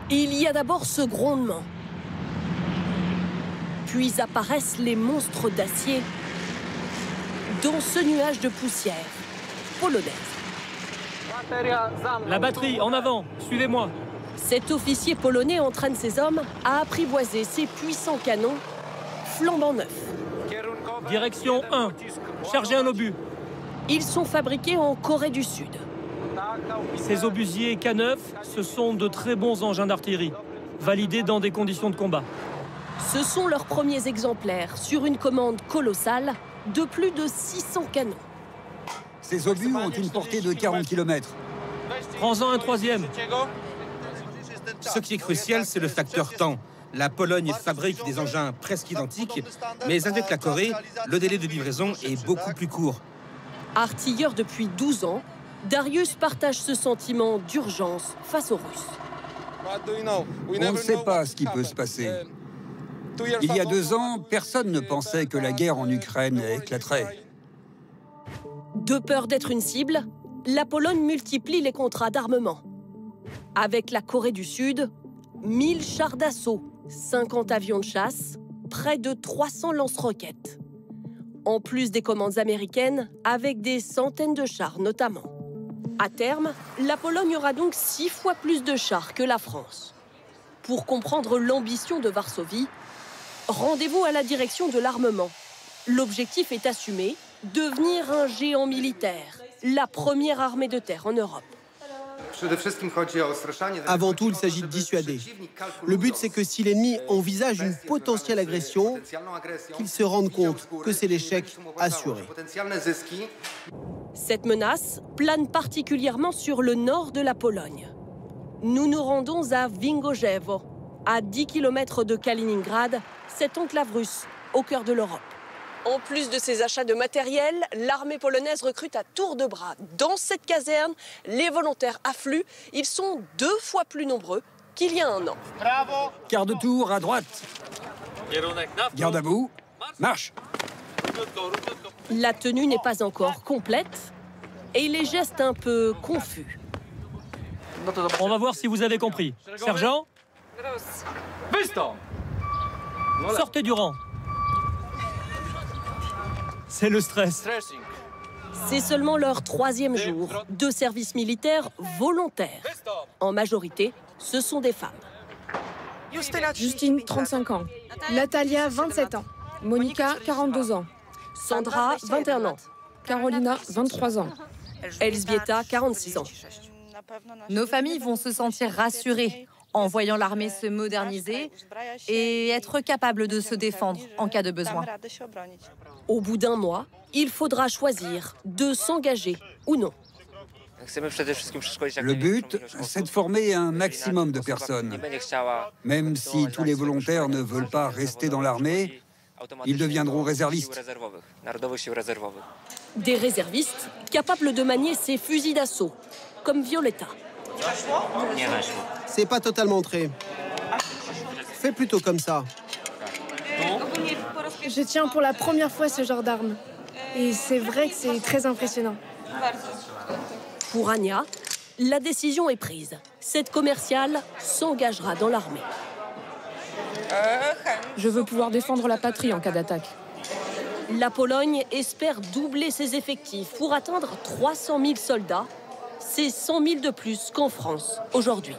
Il y a d'abord ce grondement. Puis apparaissent les monstres d'acier dans ce nuage de poussière polonaise. La batterie, en avant, suivez-moi. Cet officier polonais entraîne ses hommes à apprivoiser ces puissants canons flambant neufs. Direction 1, chargez un obus. Ils sont fabriqués en Corée du Sud. Ces obusiers K9, ce sont de très bons engins d'artillerie, validés dans des conditions de combat. Ce sont leurs premiers exemplaires sur une commande colossale de plus de 600 canons. Ces obus ont une portée de 40 km. Prends-en un troisième. Ce qui est crucial, c'est le facteur temps. La Pologne fabrique des engins presque identiques, mais avec la Corée, le délai de livraison est beaucoup plus court. Artilleur depuis 12 ans, Darius partage ce sentiment d'urgence face aux Russes. On ne sait pas ce qui peut se passer. Il y a 2 ans, personne ne pensait que la guerre en Ukraine éclaterait. De peur d'être une cible, la Pologne multiplie les contrats d'armement. Avec la Corée du Sud, 1000 chars d'assaut, 50 avions de chasse, près de 300 lance-roquettes. En plus des commandes américaines, avec des centaines de chars notamment. À terme, la Pologne aura donc 6 fois plus de chars que la France. Pour comprendre l'ambition de Varsovie, rendez-vous à la direction de l'armement. L'objectif est assumé, devenir un géant militaire, la première armée de terre en Europe. Avant tout, il s'agit de dissuader. Le but, c'est que si l'ennemi envisage une potentielle agression, qu'il se rende compte que c'est l'échec assuré. Cette menace plane particulièrement sur le nord de la Pologne. Nous nous rendons à Wingorzewo, à 10 km de Kaliningrad, cette enclave russe au cœur de l'Europe. En plus de ces achats de matériel, l'armée polonaise recrute à tour de bras. Dans cette caserne, les volontaires affluent. Ils sont 2 fois plus nombreux qu'il y a un an. Quart de tour à droite. Garde à vous. Marche. La tenue n'est pas encore complète et les gestes un peu confus. On va voir si vous avez compris. Sergent, sortez du rang. C'est le stress. C'est seulement leur 3e jour de service militaire volontaire. En majorité, ce sont des femmes. Justine, 35 ans. Natalia, 27 ans. Monica, 42 ans. Sandra, 21 ans. Carolina, 23 ans. Elzbieta, 46 ans. Nos familles vont se sentir rassurées en voyant l'armée se moderniser et être capable de se défendre en cas de besoin. Au bout d'un mois, il faudra choisir de s'engager ou non. Le but, c'est de former un maximum de personnes. Même si tous les volontaires ne veulent pas rester dans l'armée, ils deviendront réservistes. Des réservistes capables de manier ces fusils d'assaut, comme Violetta. C'est pas totalement entré. Fais plutôt comme ça. Je tiens pour la première fois ce genre d'arme. Et c'est vrai que c'est très impressionnant. Pour Ania, la décision est prise. Cette commerciale s'engagera dans l'armée. Je veux pouvoir défendre la patrie en cas d'attaque. La Pologne espère doubler ses effectifs pour atteindre 300 000 soldats. C'est 100 000 de plus qu'en France aujourd'hui.